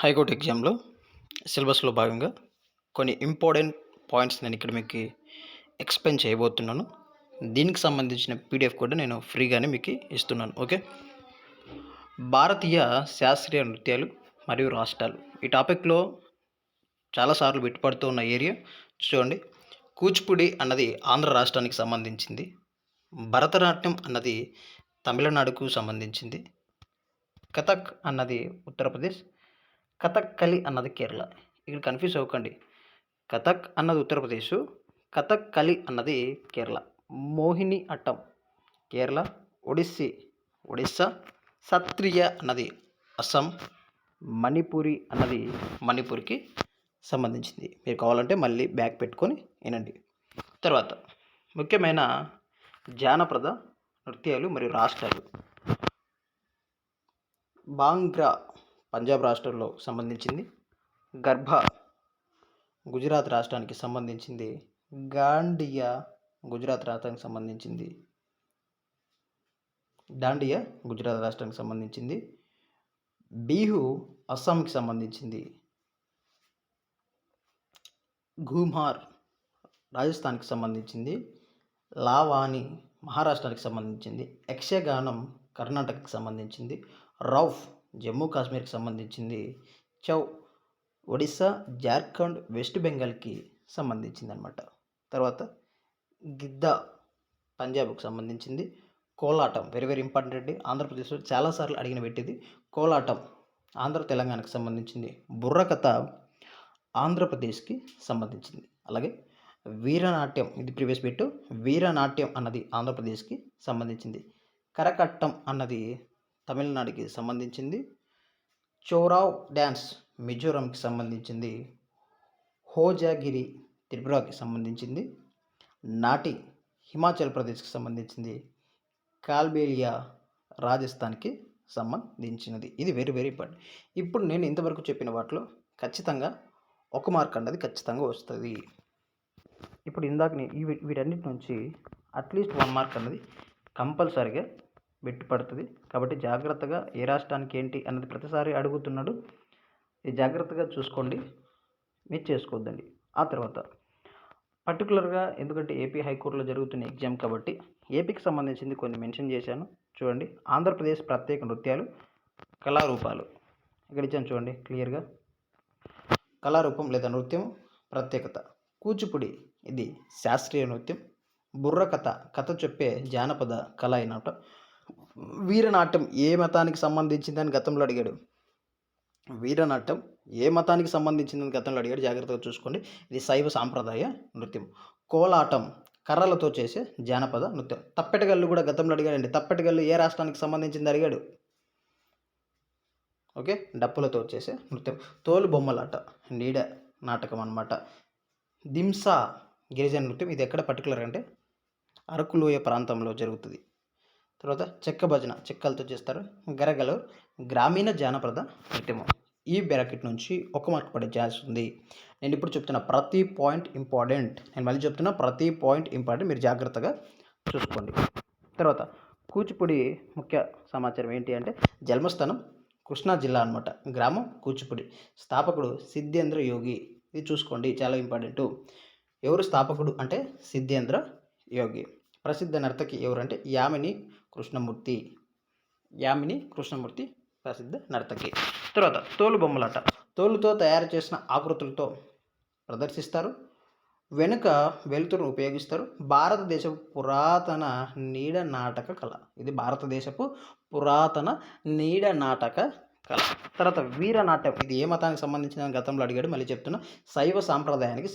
High court ఎగ్జామ్‌లో సిలబస్‌లో భాగంగా కొన్ని ఇంపార్టెంట్ పాయింట్స్ నేను ఇక్కడ మీకు ఎక్స్‌ప్లెయిన్ చేయబోతున్నాను. దీనికి సంబంధించిన పీడిఎఫ్ కూడా నేను ఫ్రీగానే మీకు ఇస్తున్నాను. ఓకే. భారతీయ శాస్త్రీయ నృత్యాలు మరియు రాష్ట్రాలు ఈ టాపిక్‌లో చాలా సార్లు బిట్టుపడుతూ ఉన్న ఏరియా చూడండి. కూచిపూడి అన్నది ఆంధ్ర రాష్ట్రానికి సంబంధించింది. భరతనాట్యం అన్నది తమిళనాడుకు సంబంధించింది. కథక్ అన్నది ఉత్తరప్రదేశ్. కథక్కలి అన్నది కేరళ. ఇక్కడ కన్ఫ్యూజ్ అవ్వకండి. కథక్ అన్నది ఉత్తరప్రదేశ్, కథక్కలి అన్నది కేరళ. మోహిని అట్టం కేరళ, ఒడిస్సా, సత్రియ అన్నది అస్సాం, మణిపురి అన్నది మణిపూర్కి సంబంధించింది. మీరు కావాలంటే మళ్ళీ బ్యాక్ పెట్టుకొని వినండి. తర్వాత ముఖ్యమైన జానపద నృత్యాలు మరియు రాష్ట్రాలు. బాంగ్రా పంజాబ్ రాష్ట్రంలో సంబంధించింది. గర్భ గుజరాత్ రాష్ట్రానికి సంబంధించింది. గాండియా గుజరాత్ రాష్ట్రానికి సంబంధించింది. దాండియా గుజరాత్ రాష్ట్రానికి సంబంధించింది. బిహు అస్సాంకి సంబంధించింది. ఘూమార్ రాజస్థాన్కి సంబంధించింది. లావాని మహారాష్ట్రానికి సంబంధించింది. యక్షగానం కర్ణాటకకి సంబంధించింది. రౌఫ్ జమ్మూ కాశ్మీర్కి సంబంధించింది. చౌ ఒడిస్సా, జార్ఖండ్, వెస్ట్ బెంగాల్కి సంబంధించింది అనమాట. తర్వాత గిద్దా పంజాబ్కి సంబంధించింది. కోలాటం వెరీ వెరీ ఇంపార్టెంట్ అండి. ఆంధ్రప్రదేశ్లో చాలాసార్లు అడిగిన పెట్టింది. కోలాటం ఆంధ్ర తెలంగాణకు సంబంధించింది. బుర్రకథ ఆంధ్రప్రదేశ్కి సంబంధించింది. అలాగే వీరనాట్యం ఇది ప్రీవియస్ బిట్. వీరనాట్యం అన్నది ఆంధ్రప్రదేశ్కి సంబంధించింది. కరకట్టం అన్నది తమిళనాడుకి సంబంధించింది. చోరావ్ డ్యాన్స్ మిజోరంకి సంబంధించింది. హోజాగిరి త్రిపురకి సంబంధించింది. నాటి హిమాచల్ ప్రదేశ్కి సంబంధించింది. కాల్బేలియా రాజస్థాన్కి సంబంధించినది. ఇది వెరీ వెరీ ఇంపార్టెంట్. ఇప్పుడు నేను ఇంతవరకు చెప్పిన వాటిలో ఖచ్చితంగా ఒక మార్క్ అన్నది ఖచ్చితంగా వస్తుంది. ఇప్పుడు ఇందాక వీటన్నిటి నుంచి అట్లీస్ట్ 1 మార్క్ అన్నది కంపల్సరీగా బిట్టు పడుతుంది. కాబట్టి జాగ్రత్తగా ఏ రాష్ట్రానికి ఏంటి అన్నది ప్రతిసారి అడుగుతున్నాడు. ఇది జాగ్రత్తగా చూసుకోండి, మిస్ చేసుకోవద్దండి. ఆ తర్వాత పర్టికులర్గా ఎందుకంటే ఏపీ హైకోర్టులో జరుగుతున్న ఎగ్జామ్ కాబట్టి ఏపీకి సంబంధించింది కొన్ని మెన్షన్ చేశాను. చూడండి. ఆంధ్రప్రదేశ్ ప్రత్యేక నృత్యాలు, కళారూపాలు ఇక్కడ ఇచ్చాను చూడండి క్లియర్గా. కళారూపం లేదా నృత్యం ప్రత్యేకత. కూచిపూడి ఇది శాస్త్రీయ నృత్యం. బుర్రకథ కథ చెప్పే జానపద కళ అయినట. వీరనాట్యం ఏ మతానికి సంబంధించిందని గతంలో అడిగాడు. వీరనాట్యం ఏ మతానికి సంబంధించిందని గతంలో అడిగాడు. జాగ్రత్తగా చూసుకోండి. ఇది శైవ సాంప్రదాయ నృత్యం. కోలాటం కర్రలతో చేసే జానపద నృత్యం. తప్పెటగల్లు కూడా గతంలో అడిగాడండి. తప్పెటగల్లు ఏ రాష్ట్రానికి సంబంధించింది అడిగాడు. ఓకే. డప్పులతో చేసే నృత్యం. తోలు బొమ్మలాట నీడ నాటకం అన్నమాట. దింసా గిరిజన నృత్యం. ఇది ఎక్కడ పర్టికులర్ అంటే అరకులోయ ప్రాంతంలో జరుగుతుంది. తర్వాత చెక్క భజన చెక్కలతో చేస్తారు. గరగలు గ్రామీణ జానపద నృత్యము. ఈ బ్రాకెట్ నుంచి 1 మార్క్ పడే ఛాన్స్ ఉంది. నేను ఇప్పుడు చెప్తున్న ప్రతి పాయింట్ ఇంపార్టెంట్. నేను మళ్ళీ చెప్తున్నా ప్రతి పాయింట్ ఇంపార్టెంట్. మీరు జాగ్రత్తగా చూసుకోండి. తర్వాత కూచిపూడి ముఖ్య సమాచారం ఏంటి అంటే జన్మస్థానం కృష్ణా జిల్లా అనమాట. గ్రామం కూచిపూడి. స్థాపకుడు సిద్ధేంద్ర యోగి. ఇది చూసుకోండి చాలా ఇంపార్టెంటు. ఎవరు స్థాపకుడు అంటే సిద్ధేంద్ర యోగి. ప్రసిద్ధ నర్తకి ఎవరంటే యామిని కృష్ణమూర్తి ప్రసిద్ధ నర్తకి. తర్వాత తోలు బొమ్మలాట. తోలుతో తయారు చేసిన ఆకృతులతో ప్రదర్శిస్తారు. వెనుక వెలుతురును ఉపయోగిస్తారు. భారతదేశపు పురాతన నీడ నాటక కళ. ఇది భారతదేశపు పురాతన నీడ నాటక కళ. తర్వాత వీరనాట్యం ఇది ఏ మతానికి సంబంధించిన గతంలో అడిగాడు. మళ్ళీ చెప్తున్నా శైవ సాంప్రదాయానికి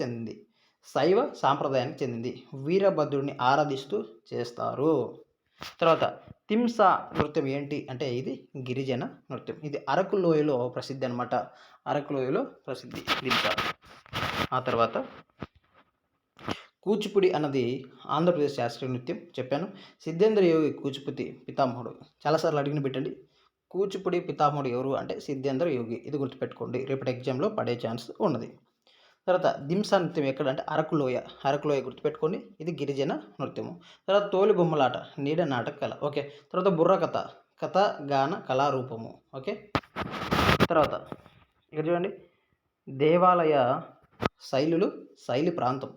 చెందింది. వీరభద్రుడిని ఆరాధిస్తూ చేస్తారు. తర్వాత తింసా నృత్యం ఏంటి అంటే ఇది గిరిజన నృత్యం. ఇది అరకులోయలో ప్రసిద్ధి అనమాట. అరకులోయలో ప్రసిద్ధి తింసా. ఆ తర్వాత కూచిపూడి అన్నది ఆంధ్రప్రదేశ్ శాస్త్రీయ నృత్యం చెప్పాను. సిద్ధేంద్ర యోగి కూచిపూడి పితామహుడు. చాలాసార్లు అడిగిన పెట్టండి. కూచిపూడి పితామహుడు ఎవరు అంటే సిద్ధేంద్ర యోగి. ఇది గుర్తుపెట్టుకోండి. రేపటి ఎగ్జామ్లో పడే ఛాన్స్ ఉన్నది. తర్వాత దింసా నృత్యం ఎక్కడ అంటే అరకులోయ గుర్తుపెట్టుకోండి. ఇది గిరిజన నృత్యము. తర్వాత తోలు బొమ్మలాట నీడ నాటక కళ. ఓకే. తర్వాత బుర్రకథ కథ గాన కళారూపము. ఓకే. తర్వాత ఇక్కడ చూడండి, దేవాలయ శైలులు, శైలి ప్రాంతం.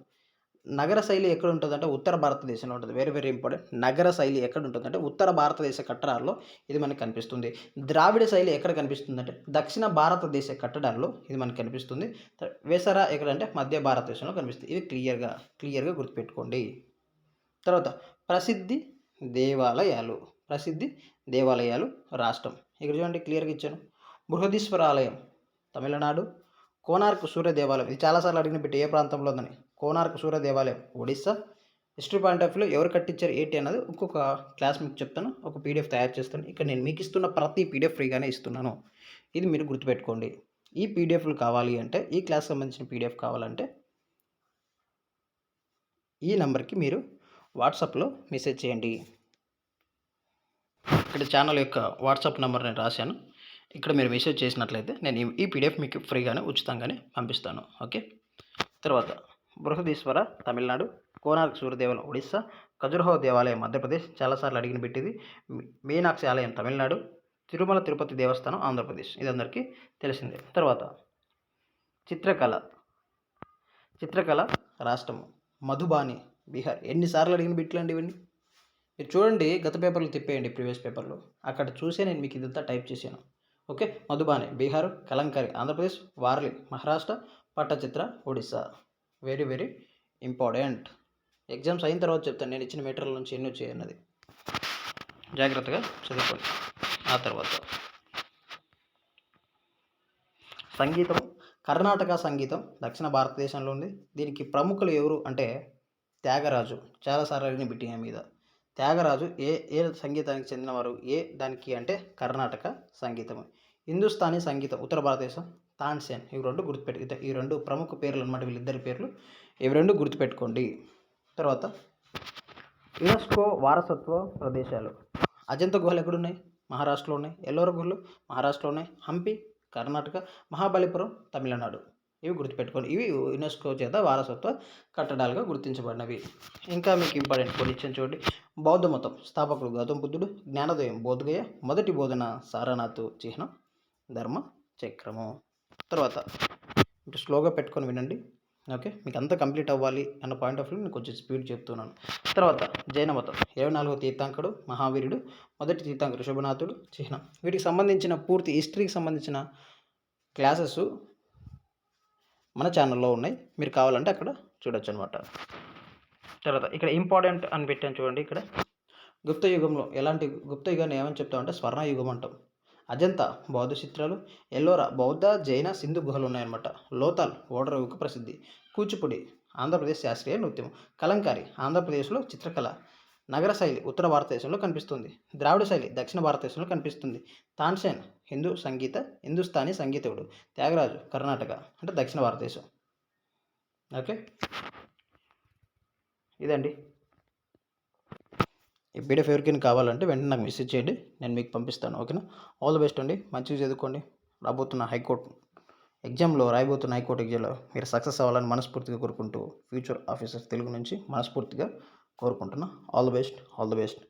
నగర శైలి ఎక్కడ ఉంటుందంటే ఉత్తర భారతదేశంలో ఉంటుంది. Very very important. నగర శైలి ఎక్కడ ఉంటుందంటే ఉత్తర భారతదేశ కట్టడాల్లో ఇది మనకు కనిపిస్తుంది. ద్రావిడ శైలి ఎక్కడ కనిపిస్తుందంటే దక్షిణ భారతదేశ కట్టడాల్లో ఇది మనకు కనిపిస్తుంది. వేసర ఎక్కడంటే మధ్య భారతదేశంలో కనిపిస్తుంది. ఇది క్లియర్గా గుర్తుపెట్టుకోండి. తర్వాత ప్రసిద్ధి దేవాలయాలు రాష్ట్రం. ఇక్కడ చూడండి క్లియర్గా ఇచ్చాను. బృహదీశ్వర ఆలయం తమిళనాడు. కోనార్క్ సూర్య దేవాలయం, ఇది చాలాసార్లు అడిగిన బిట్ ఏ ప్రాంతంలో ఉందని. కోనార్క్ సూర్య దేవాలయం Odisha. History point of view ఎవరు కట్టించారు ఏంటి అన్నది ఒక్కొక్క క్లాస్ మీకు చెప్తాను, ఒక పీడిఎఫ్ తయారు చేస్తాను. ఇక్కడ నేను మీకు ఇస్తున్న ప్రతి పీడిఎఫ్ ఫ్రీగానే ఇస్తున్నాను. ఇది మీరు గుర్తుపెట్టుకోండి. ఈ పీడిఎఫ్లు కావాలి అంటే, ఈ క్లాస్ సంబంధించిన పీడిఎఫ్ కావాలంటే ఈ నెంబర్కి మీరు వాట్సాప్లో మెసేజ్ చేయండి. ఇక్కడ ఛానల్ యొక్క వాట్సాప్ నెంబర్ నేను రాశాను. ఇక్కడ మీరు మెసేజ్ చేసినట్లయితే నేను ఈ పీడిఎఫ్ మీకు ఫ్రీగానే ఉచితంగానే పంపిస్తాను. ఓకే. తర్వాత బృహదీశ్వర తమిళనాడు, కోనార్క్ సూర్యదేవాలయం ఒడిస్సా, ఖజురహో దేవాలయం మధ్యప్రదేశ్, చాలాసార్లు అడిగిన పెట్టింది. మీనాక్షి ఆలయం తమిళనాడు, తిరుమల తిరుపతి దేవస్థానం ఆంధ్రప్రదేశ్, ఇది అందరికీ తెలిసిందే. తర్వాత చిత్రకళ రాష్ట్రము మధుబాని బీహార్. ఎన్నిసార్లు అడిగిన బిట్లు అండి ఇవన్నీ. మీరు చూడండి, గత పేపర్లు తిప్పేయండి, ప్రీవియస్ పేపర్లు, అక్కడ చూసే నేను మీకు ఇదంతా టైప్ చేశాను. Okay. Madhubani Bihar, Kalamkari Andhra Pradesh, Warli Maharashtra, Pattachitra Odisha. Very very important. Exams అయిన తర్వాత చెప్తాను నేను ఇచ్చిన మెటీరియల్ నుంచి ఎన్ని వచ్చాయి అన్నది. జాగ్రత్తగా చదువుకోండి. ఆ తర్వాత సంగీతం. కర్ణాటక సంగీతం దక్షిణ భారతదేశంలో ఉంది. దీనికి ప్రముఖులు ఎవరు అంటే త్యాగరాజు. చాలాసార్లు అడిగిన బిట్టిన మీద త్యాగరాజు ఏ సంగీతానికి చెందినవారు, దానికి అంటే కర్ణాటక సంగీతం. హిందుస్థానీ సంగీతం ఉత్తర భారతదేశం తాన్సేన్. ఇవి రెండు ఈ రెండు ప్రముఖ పేర్లు అన్నమాట, వీళ్ళిద్దరి పేర్లు. ఇవి రెండు గుర్తుపెట్టుకోండి. తర్వాత యునెస్కో వారసత్వ ప్రదేశాలు. అజంతా గుహలు ఎక్కడున్నాయి? మహారాష్ట్రలో ఉన్నాయి. ఎల్లోరా గుహలు మహారాష్ట్రలో ఉన్నాయి. హంపి కర్ణాటక, మహాబలిపురం తమిళనాడు. ఇవి గుర్తుపెట్టుకోండి. ఇవి యునెస్కో చేత వారసత్వ కట్టడాలుగా గుర్తించబడినవి. ఇంకా మీకు ఇంపార్టెంట్ కొన్ని ఇచ్చిన చూడండి. బౌద్ధ మతం స్థాపకుడు గౌతమ బుద్ధుడు. జ్ఞానోదయం బోధగయ. మొదటి బోధన సారనాథ్ చిహ్నం ధర్మ చక్రము. తర్వాత ఇప్పుడు స్లోగా పెట్టుకొని వినండి. ఓకే. మీకు అంతా కంప్లీట్ అవ్వాలి అన్న పాయింట్ ఆఫ్ వ్యూ నేను కొంచెం స్పీడ్ చెప్తున్నాను. తర్వాత జైన మతం 24వ తీర్థంకరుడు మహావీరుడు. మొదటి తీర్థంకరుడు శుభనాథుడు చిహ్నం. వీటికి సంబంధించిన పూర్తి హిస్టరీకి సంబంధించిన క్లాసెస్ మన ఛానల్లో ఉన్నాయి, మీరు కావాలంటే అక్కడ చూడొచ్చు అనమాట. తర్వాత ఇక్కడ ఇంపార్టెంట్ అని పెట్టాను చూడండి. ఇక్కడ గుప్త యుగంలో గుప్త యుగాన్ని ఏమని చెప్తామంటే స్వర్ణయుగం అంటాం. అజంతా బౌద్ధ చిత్రాలు. ఎల్లోరా బౌద్ధ జైన సింధు గుహలు ఉన్నాయన్నమాట. లోతాల్ ఓడరేవుకు ప్రసిద్ధి. కూచిపూడి ఆంధ్రప్రదేశ్ శాస్త్రీయ నృత్యం. కలంకారీ ఆంధ్రప్రదేశ్లో చిత్రకళ. నగర శైలి ఉత్తర భారతదేశంలో కనిపిస్తుంది. ద్రావిడ శైలి దక్షిణ భారతదేశంలో కనిపిస్తుంది. తాన్సేన్ హిందుస్థానీ సంగీతకుడు. త్యాగరాజు కర్ణాటక అంటే దక్షిణ భారతదేశం. ఓకే. ఇదండి ఈ పీడిఎఫ్ ఎవరికైనా కావాలంటే వెంటనే నాకు మెసేజ్ చేయండి, నేను మీకు పంపిస్తాను. ఓకేనా. ఆల్ ది బెస్ట్ అండి. మంచిగా చదువుకోండి. రాబోతున్న హైకోర్టు ఎగ్జామ్లో మీరు సక్సెస్ అవ్వాలని మనస్ఫూర్తిగా కోరుకుంటూ ఫ్యూచర్ ఆఫీసర్ తెలుగు నుంచి మనస్ఫూర్తిగా కోరుకుంటున్నా. All the best.